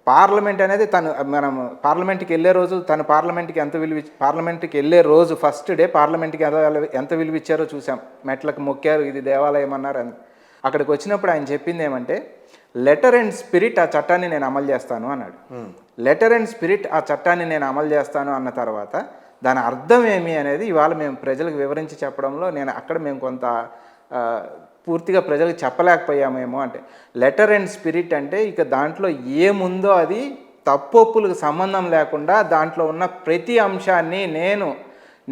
Parliament అనేది మనం పార్లమెంట్కి వెళ్ళే రోజు పార్లమెంట్కి పార్లమెంట్కి వెళ్ళే రోజు ఫస్ట్ డే పార్లమెంట్కి ఎంత విలువ ఇచ్చారో చూసాం. మెట్లకు మొక్కారు, ఇది దేవాలయం అన్నారు. అక్కడికి వచ్చినప్పుడు ఆయన చెప్పింది ఏమంటే, లెటర్ అండ్ స్పిరిట్ ఆ చట్టాన్ని నేను అమలు చేస్తాను అన్నాడు. లెటర్ అండ్ స్పిరిట్ ఆ చట్టాన్ని నేను అమలు చేస్తాను అన్న తర్వాత దాని అర్థం ఏమి అనేది ఇవాళ మేము ప్రజలకు వివరించి చెప్పడంలో మేము కొంత పూర్తిగా ప్రజలకు చెప్పలేకపోయామేమో. అంటే లెటర్ అండ్ స్పిరిట్ అంటే ఇక దాంట్లో ఏముందో అది తప్పొప్పులకు సంబంధం లేకుండా దాంట్లో ఉన్న ప్రతి అంశాన్ని నేను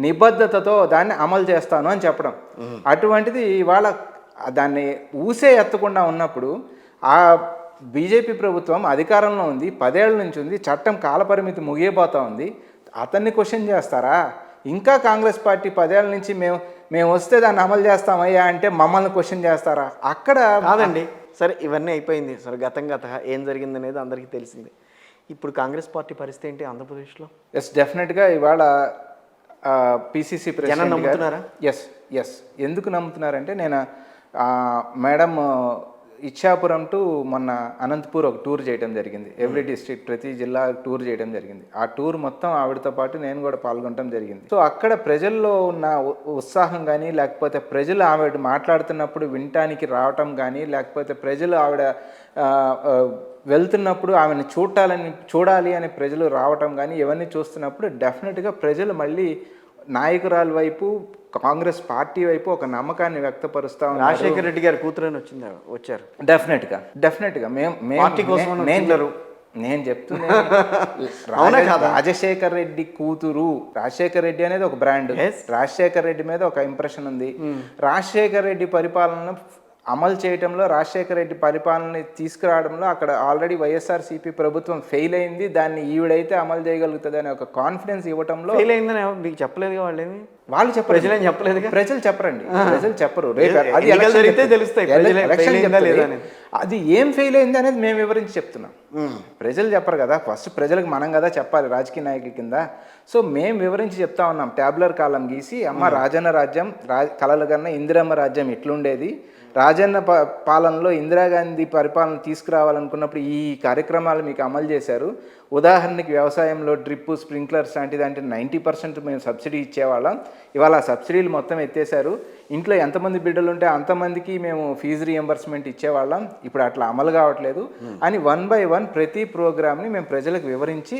నిబద్ధతతో దాన్ని అమలు చేస్తాను అని చెప్పడం. అటువంటిది ఇవాళ దాన్ని ఊసే ఎత్తకుండా ఉన్నప్పుడు ఆ బీజేపీ ప్రభుత్వం అధికారంలో ఉంది, 10 ఏళ్ల నుంచి ఉంది, చట్టం కాలపరిమితి ముగియబోతా ఉంది. అతన్ని క్వశ్చన్ చేస్తారా? ఇంకా కాంగ్రెస్ పార్టీ 10 ఏళ్ల నుంచి మేము వస్తే దాన్ని అమలు చేస్తామయ్యా అంటే మమ్మల్ని క్వశ్చన్ చేస్తారా? అక్కడ కాదండి. సరే, ఇవన్నీ అయిపోయింది. సరే, గత ఏం జరిగిందనేది అందరికీ తెలిసింది. ఇప్పుడు కాంగ్రెస్ పార్టీ పరిస్థితి ఏంటి ఆంధ్రప్రదేశ్లో? ఎస్, డెఫినెట్గా ఇవాళ పిసిసి ప్రెసిడెంట్ నమ్ముతున్నారా? ఎస్ ఎందుకు నమ్ముతున్నారంటే, నేను మేడం ఇచ్చాపురం టు మొన్న అనంతపూర్ ఒక టూర్ చేయడం జరిగింది. ఎవ్రీ డిస్ట్రిక్ట్, ప్రతి జిల్లా టూర్ చేయడం జరిగింది. ఆ టూర్ మొత్తం ఆవిడతో పాటు నేను కూడా పాల్గొనడం జరిగింది. సో అక్కడ ప్రజల్లో ఉన్న ఉత్సాహం కానీ, లేకపోతే ప్రజలు ఆవిడ మాట్లాడుతున్నప్పుడు వినటానికి రావటం కానీ, లేకపోతే ప్రజలు ఆవిడ వెళ్తున్నప్పుడు ఆమెను చూడాలి అని ప్రజలు రావటం కానీ, ఇవన్నీ చూస్తున్నప్పుడు డెఫినెట్గా ప్రజలు మళ్ళీ నాయకురాల వైపు, కాంగ్రెస్ పార్టీ వైపు ఒక నమ్మకాన్ని వ్యక్తపరుస్తా ఉన్నారు. రాజశేఖర రెడ్డి గారి కూతురని వచ్చారు. డెఫినెట్గా నేను చెప్తున్నా రాజశేఖర రెడ్డి కూతురు. రాజశేఖర రెడ్డి అనేది ఒక బ్రాండ్. రాజశేఖర రెడ్డి మీద ఒక ఇంప్రెషన్ ఉంది. రాజశేఖర రెడ్డి పరిపాలన అమలు చేయడంలో, రాజశేఖర రెడ్డి పరిపాలనని తీసుకురావడంలో అక్కడ ఆల్రెడీ వైఎస్ఆర్సీపీ ప్రభుత్వం ఫెయిల్ అయింది. దాన్ని ఈవిడైతే అమలు చేయగలుగుతుంది అనే ఒక కాన్ఫిడెన్స్ ఇవ్వడంలో. ఫెయిల్ అయిందని మీకు చెప్పలేదు వాళ్ళు చెప్పరు. చెప్పలేదు. ప్రజలు చెప్పరండి. ప్రజలు చెప్పరు. అది ఏం ఫెయిల్ అయింది అనేది మేము వివరించి చెప్తున్నాం. ప్రజలు చెప్పరు కదా. ఫస్ట్ ప్రజలకు మనం కదా చెప్పాలి రాజకీయ నాయకుల కింద. సో మేము వివరించి చెప్తా ఉన్నాం. ట్యాబ్లర్ కాలం గీసి, అమ్మ రాజన్న రాజ్యం, కలలు కన్నా ఇందిరమ్మ రాజ్యం ఇట్లుండేది, రాజన్న పాలనలో ఇందిరాగాంధీ పరిపాలన తీసుకురావాలనుకున్నప్పుడు ఈ కార్యక్రమాలు మీకు అమలు చేశారు. ఉదాహరణకి వ్యవసాయంలో డ్రిప్, స్ప్రింక్లర్స్ లాంటిది అంటే 90% మేము సబ్సిడీ ఇచ్చేవాళ్ళం. ఇవాళ ఆ సబ్సిడీలు మొత్తం ఎత్తేసారు. ఇంట్లో ఎంతమంది బిడ్డలు ఉంటే అంతమందికి మేము ఫీజు రీఎంబర్స్మెంట్ ఇచ్చేవాళ్ళం. ఇప్పుడు అట్లా అమలు కావట్లేదు అని 1 by 1 ప్రతి ప్రోగ్రామ్ని మేము ప్రజలకు వివరించి,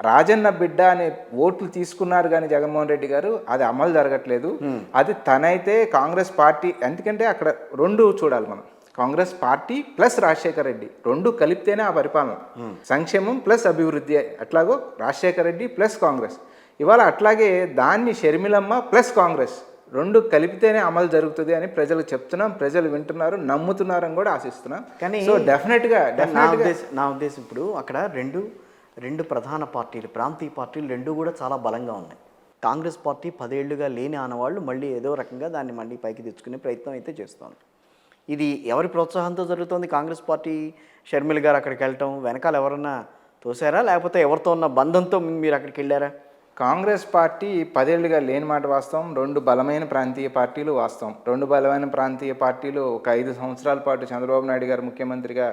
రాజన్న బిడ్డ అనే ఓట్లు తీసుకున్నారు కానీ జగన్మోహన్ రెడ్డి గారు, అది అమలు జరగట్లేదు. అది తనైతే కాంగ్రెస్ పార్టీ, ఎందుకంటే అక్కడ రెండు చూడాలి మనం. కాంగ్రెస్ పార్టీ ప్లస్ రాజశేఖర రెడ్డి రెండు కలిపితేనే ఆ పరిపాలన. సంక్షేమం ప్లస్ అభివృద్ధి. అట్లాగో రాజశేఖర రెడ్డి ప్లస్ కాంగ్రెస్. ఇవాళ అట్లాగే దాన్ని షర్మిలమ్మ ప్లస్ కాంగ్రెస్ రెండు కలిపితేనే అమలు జరుగుతుంది అని ప్రజలకు చెప్తున్నాం. ప్రజలు వింటున్నారు, నమ్ముతున్నారని కూడా ఆశిస్తున్నాం. కానీ సో డెఫినెట్గా నా ఉద్దేశం ఇప్పుడు అక్కడ రెండు ప్రధాన పార్టీలు, ప్రాంతీయ పార్టీలు రెండు కూడా చాలా బలంగా ఉన్నాయి. కాంగ్రెస్ పార్టీ 10 ఏళ్లుగా లేని ఆనవాళ్ళు మళ్ళీ ఏదో రకంగా దాన్ని మళ్ళీ పైకి తెచ్చుకునే ప్రయత్నం అయితే చేస్తోంది. ఇది ఎవరి ప్రోత్సాహంతో జరుగుతోంది? కాంగ్రెస్ పార్టీ, షర్మిల గారు అక్కడికి వెళ్ళటం వెనకాల ఎవరన్నా తోసారా, లేకపోతే ఎవరితో ఉన్న బంధంతో మీరు అక్కడికి వెళ్ళారా? కాంగ్రెస్ పార్టీ 10 ఏళ్లుగా లేని మాట వాస్తవం. 2 బలమైన ప్రాంతీయ పార్టీలు వాస్తవం. 2 బలమైన ప్రాంతీయ పార్టీలు ఒక 5 సంవత్సరాల పాటు చంద్రబాబు నాయుడు గారు ముఖ్యమంత్రిగా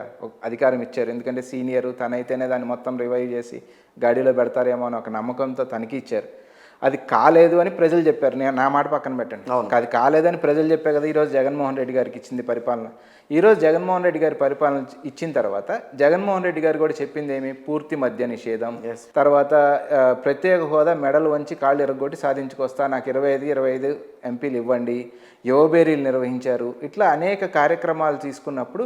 అధికారం ఇచ్చారు. ఎందుకంటే సీనియరు, తనైతేనే దాన్ని మొత్తం రివైవ్ చేసి గాడిలో పెడతారేమో అని ఒక నమ్మకంతో తనకి ఇచ్చారు. అది కాలేదు అని ప్రజలు చెప్పారు. నా మాట పక్కన పెట్టండి. అది కాలేదని ప్రజలు చెప్పే కదా ఈరోజు జగన్మోహన్ రెడ్డి గారికి ఇచ్చింది పరిపాలన. ఈరోజు జగన్మోహన్ రెడ్డి గారి పరిపాలన ఇచ్చిన తర్వాత జగన్మోహన్ రెడ్డి గారు కూడా చెప్పింది ఏమి? పూర్తి మద్య నిషేధం, తర్వాత ప్రత్యేక హోదా మెడలు వంచి కాళ్ళు ఎరగొట్టి సాధించుకొస్తా, నాకు 25 ఎంపీలు ఇవ్వండి, యువబేరీలు నిర్వహించారు. ఇట్లా అనేక కార్యక్రమాలు తీసుకున్నప్పుడు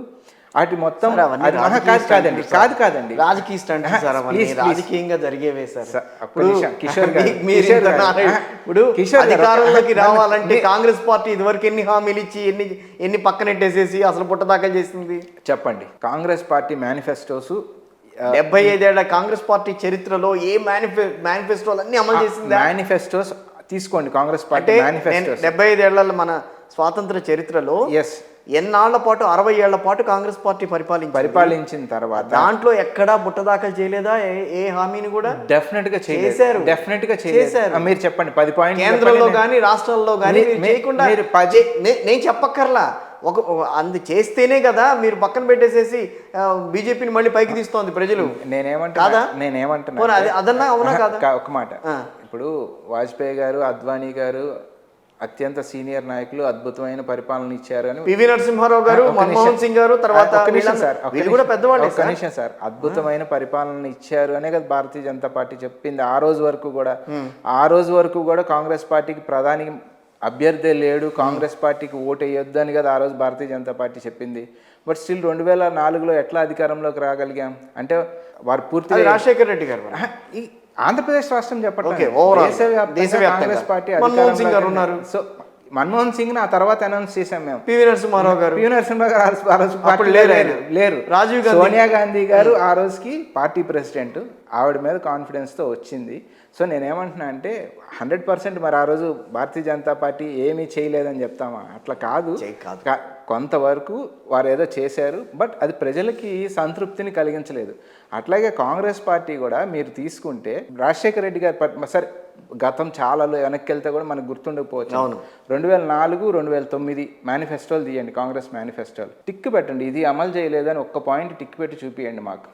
వాటి మొత్తం కాదండి రాజకీయ స్టంట్ రాజకీయంగా జరిగేవే సార్. అధికారంలోకి రావాలంటే కాంగ్రెస్ పార్టీ ఇదివరకు ఎన్ని హామీలు ఇచ్చి ఎన్ని పక్కనెట్టేసేసి అసలు పుట్ట దాఖలు చేసింది చెప్పండి. కాంగ్రెస్ పార్టీ మేనిఫెస్టోస్ 75 ఏళ్ల కాంగ్రెస్ పార్టీ చరిత్రలో ఏ మేనిఫెస్టోలు అన్ని అమలు చేసింది? మేనిఫెస్టోస్ తీసుకోండి. కాంగ్రెస్ పార్టీ 75 ఏళ్ల మన స్వాతంత్ర చరిత్రలో ఎన్నాళ్ల పాటు, 60 ఏళ్ల పాటు కాంగ్రెస్ పార్టీ పరిపాలించిన తర్వాత దాంట్లో ఎక్కడా బుట్ట దాఖలు చేయలేదా? ఏ హామీని కూడా డెఫినెట్ గా చేశారు. మీరు చెప్పండి 10 పాయింట్లు కేంద్రంలో కానీ రాష్ట్రాల్లో కానీ చేయకుండా. నేను చెప్పక్కర్లా, అందు చేస్తేనే కదా మీరు పక్కన పెట్టేసేసి బీజేపీని మళ్ళీ పైకి తీస్తోంది ప్రజలు. కాదా? నేనేమంటున్నా అదన్నా అవునా కాదా? ఒక మాట, ఇప్పుడు వాజ్పేయి గారు, అద్వానీ గారు అత్యంత సీనియర్ నాయకులు, అద్భుతమైన పరిపాలన ఇచ్చారు అని. పివి నరసింహారావు గారు, మన్మోహన్ సింగ్ గారు, తర్వాత వీళ్ళు కూడా పెద్దవాళ్ళే సార్. అద్భుతమైన పరిపాలన ఇచ్చారు అనే కదా భారతీయ జనతా పార్టీ చెప్పింది. ఆ రోజు వరకు కూడా కాంగ్రెస్ పార్టీకి ప్రధాని అభ్యర్థి లేడు, కాంగ్రెస్ పార్టీకి ఓటు వేయొద్దు అని కదా ఆ రోజు భారతీయ జనతా పార్టీ చెప్పింది. బట్ స్టిల్ 2004లో ఎట్లా అధికారంలోకి రాగలిగాం అంటే వారు పూర్తిగా రాజశేఖర రెడ్డి గారు ఈ ఆంధ్రప్రదేశ్ రాష్ట్రం చెప్పండి, కాంగ్రెస్ పార్టీ ఉన్నారు. సో మన్మోహన్ సింగ్ ఆ తర్వాత అనౌన్స్ చేశాం మేము. పివి నరసింహారావు గారు లేరు. రాజీవ్ గాంధీ, సోనియా గాంధీ గారు ఆ రోజుకి పార్టీ ప్రెసిడెంట్, ఆవిడ మీద కాన్ఫిడెన్స్తో వచ్చింది. సో నేనేమంటున్నా అంటే 100% మరి ఆ రోజు భారతీయ జనతా పార్టీ ఏమీ చేయలేదని చెప్తామా? అట్లా కాదు. కొంతవరకు వారు ఏదో చేశారు, బట్ అది ప్రజలకి సంతృప్తిని కలిగించలేదు. అట్లాగే కాంగ్రెస్ పార్టీ కూడా మీరు తీసుకుంటే రాజశేఖర రెడ్డి గారు సరే గతం చాలా వెనక్కి వెళ్తే కూడా మనకు గుర్తుండకపోవచ్చు. 2004, 2009 మేనిఫెస్టోలు తీయండి, కాంగ్రెస్ మేనిఫెస్టోలు టిక్ పెట్టండి, ఇది అమలు చేయలేదని ఒక్క పాయింట్ టిక్ పెట్టి చూపియండి, మాకు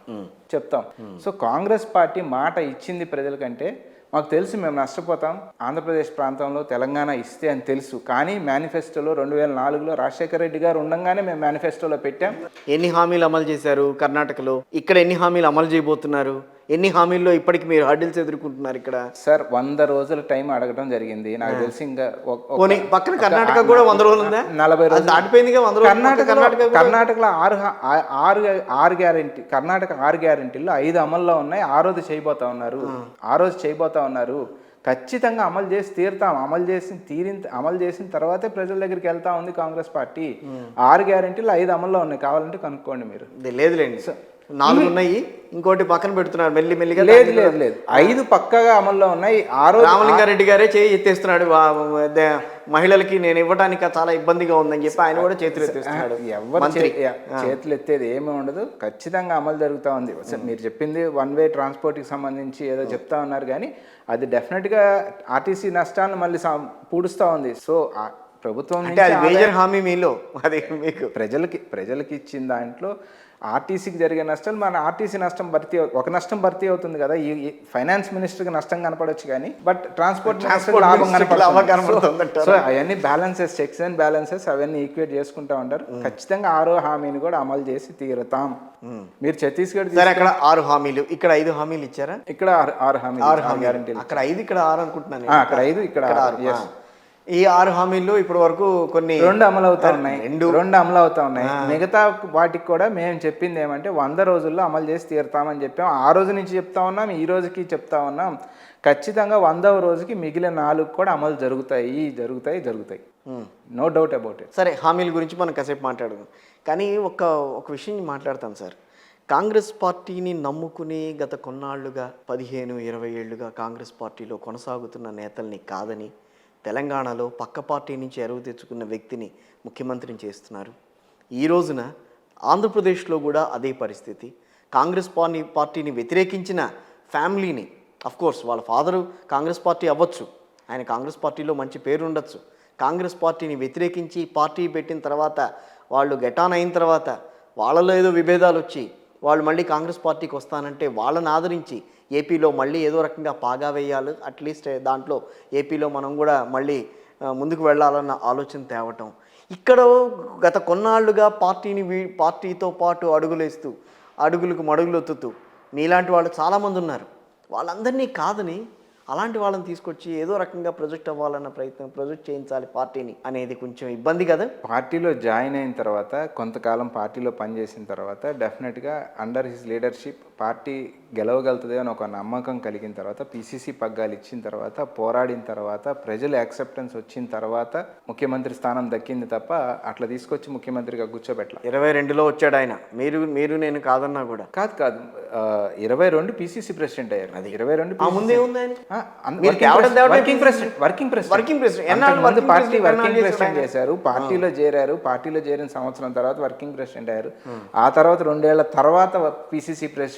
చెప్తాం. సో కాంగ్రెస్ పార్టీ మాట ఇచ్చింది ప్రజలకంటే మాకు తెలుసు, మేము నష్టపోతాం ఆంధ్రప్రదేశ్ ప్రాంతంలో తెలంగాణ ఇస్తే అని తెలుసు. కానీ మేనిఫెస్టోలో 2004లో రాజశేఖర రెడ్డి గారు ఉండగానే మేము మేనిఫెస్టోలో పెట్టాం. ఎన్ని హామీలు అమలు చేశారు కర్ణాటకలో, ఇక్కడ ఎన్ని హామీలు అమలు చేయబోతున్నారు, ఎన్ని హామీల్లో ఇప్పటికి మీరు హర్డిల్స్ ఎదుర్కొంటున్నారు ఇక్కడ? సార్ 100 రోజుల టైం అడగడం జరిగింది, నాకు తెలిసి ఇంకా పక్కన కర్ణాటక కూడా 100 రోజులు ఉందా? 40 రోజులు దాటిపోయిందిగా. కర్ణాటకలో 6 గ్యారెంటీ, కర్ణాటక 6 గ్యారెంటీలు 5 అమల్లో ఉన్నాయి, 6ది చేయబోతా ఉన్నారు. ఖచ్చితంగా అమలు చేసి తీరుతాం. అమలు చేసిన తర్వాతే ప్రజల దగ్గరికి వెళ్తా ఉంది కాంగ్రెస్ పార్టీ. 6 గ్యారెంటీలు 5 అమల్లో ఉన్నాయి, కావాలంటే కనుక్కోండి మీరు. లేదులేండి, 4 ఉన్నాయి, ఇంకోటి పక్కన పెడుతున్నారు మెల్లిమెల్లిగా. లేదు 5 పక్కగా అమల్లో ఉన్నాయి. రామలింగారెడ్డి గారే చేయి ఎత్తేస్తున్నాడు, మహిళలకి నేను ఇవ్వడానికి చాలా ఇబ్బందిగా ఉందని చెప్పి ఆయన కూడా చేతులు ఎత్తేస్తున్నాడు. ఎవరు చేతులు ఎత్తేది ఏమీ ఉండదు, ఖచ్చితంగా అమలు జరుగుతూ ఉంది. మీరు చెప్పింది 1 వే ట్రాన్స్పోర్ట్కి సంబంధించి ఏదో చెప్తా ఉన్నారు, కానీ అది డెఫినెట్గా ఆర్టీసీ నష్టాలను మళ్ళీ పూడుస్తూ ఉంది. సో ప్రభుత్వం అంటే అది మేజర్ హామీ మీలో, అది మీకు ప్రజలకి ఇచ్చిన దాంట్లో ఆర్టీసీకి జరిగే నష్టాలు మన ఆర్టీసీ నష్టం భర్తీ అవుతుంది కదా. ఈ ఫైనాన్స్ మినిస్టర్కి నష్టం కనపడవచ్చు కానీ బట్ ట్రాన్స్పోర్ట్ లాభం కనపడుతుంది. సో అవన్నీ బ్యాలెన్సెస్, చెక్స్ అండ్ బ్యాలెన్సెస్ అవన్నీ ఈక్వేట్ చేసుకుంటా ఉంటారు. ఖచ్చితంగా 6వ హామీని కూడా అమలు చేసి తీరుతాం. మీరు ఛత్తీస్గఢ్ అక్కడ 6 హామీలు, ఇక్కడ 5 హామీలు ఇచ్చారా? ఇక్కడ 6 హామీలు గ్యారంటీలు. అక్కడ 5, ఇక్కడ 6 అనుకుంటున్నాను. అక్కడ 5, ఇక్కడ 6. ఈ 6 హామీల్లో ఇప్పటి వరకు కొన్ని 2 అమలు అవుతా ఉన్నాయి. మిగతా వాటికి కూడా మేము చెప్పింది ఏమంటే 100 రోజుల్లో అమలు చేసి తీరుతామని చెప్పాం. ఆ రోజు నుంచి చెప్తా ఉన్నాం, ఈ రోజుకి చెప్తా ఉన్నాం. ఖచ్చితంగా 100వ రోజుకి మిగిలిన 4 కూడా అమలు జరుగుతాయి. No doubt about it. సరే, హామీల గురించి మనం కాసేపు మాట్లాడుదాం. కానీ ఒక విషయం మాట్లాడతాం సార్. కాంగ్రెస్ పార్టీని నమ్ముకుని గత కొన్నాళ్లుగా 15-20 ఏళ్లుగా కాంగ్రెస్ పార్టీలో కొనసాగుతున్న నేతల్ని కాదని తెలంగాణలో పక్క పార్టీ నుంచి ఎరువు తెచ్చుకున్న వ్యక్తిని ముఖ్యమంత్రిని చేస్తున్నారు. ఈ రోజున ఆంధ్రప్రదేశ్లో కూడా అదే పరిస్థితి. కాంగ్రెస్ పార్టీని వ్యతిరేకించిన ఫ్యామిలీని, అఫ్కోర్స్ వాళ్ళ ఫాదరు కాంగ్రెస్ పార్టీ అవ్వచ్చు, ఆయన కాంగ్రెస్ పార్టీలో మంచి పేరు ఉండొచ్చు. కాంగ్రెస్ పార్టీని వ్యతిరేకించి పార్టీ పెట్టిన తర్వాత వాళ్ళు గెటాన్ అయిన తర్వాత వాళ్ళలో ఏదో విభేదాలు వచ్చి వాళ్ళు మళ్ళీ కాంగ్రెస్ పార్టీకి వస్తానంటే వాళ్ళని ఆదరించి ఏపీలో మళ్ళీ ఏదో రకంగా పాగా వేయాలి, అట్లీస్ట్ దాంట్లో ఏపీలో మనం కూడా మళ్ళీ ముందుకు వెళ్ళాలన్న ఆలోచన తేవటం. ఇక్కడ గత కొన్నాళ్లుగా పార్టీతో పాటు అడుగులకు మడుగులొత్తుతూ మీలాంటి వాళ్ళు చాలామంది ఉన్నారు. వాళ్ళందరినీ కాదని అలాంటి వాళ్ళని తీసుకొచ్చి ఏదో రకంగా ప్రొజెక్ట్ అవ్వాలన్న ప్రొజెక్ట్ చేయించాలి పార్టీని అనేది కొంచెం ఇబ్బంది కదా. పార్టీలో జాయిన్ అయిన తర్వాత కొంతకాలం పార్టీలో పనిచేసిన తర్వాత డెఫినెట్గా అండర్ హిస్ లీడర్షిప్ పార్టీ గెలవగలుగుతుంది అని ఒక నమ్మకం కలిగిన తర్వాత, పిసిసి పగ్గాలు ఇచ్చిన తర్వాత, పోరాడిన తర్వాత, ప్రజల యాక్సెప్టెన్స్ వచ్చిన తర్వాత ముఖ్యమంత్రి స్థానం దక్కింది తప్ప అట్లా తీసుకొచ్చి ముఖ్యమంత్రిగా కూర్చోబెట్టాల. 22లో వచ్చాడు ఆయన. మీరు నేను కాదన్నా కూడా కాదు 22 పిసిసి ప్రెసిడెంట్ అయ్యారు. అది 22 ముందే ఉంది ఆయన. వర్కింగ్ ప్రెసిడెంట్ చేశారు. పార్టీలో చేరిన సంవత్సరం తర్వాత వర్కింగ్ ప్రెసిడెంట్ అయ్యారు. ఆ తర్వాత 2 ఏళ్ల తర్వాత పిసిసి ప్రెసిడెంట్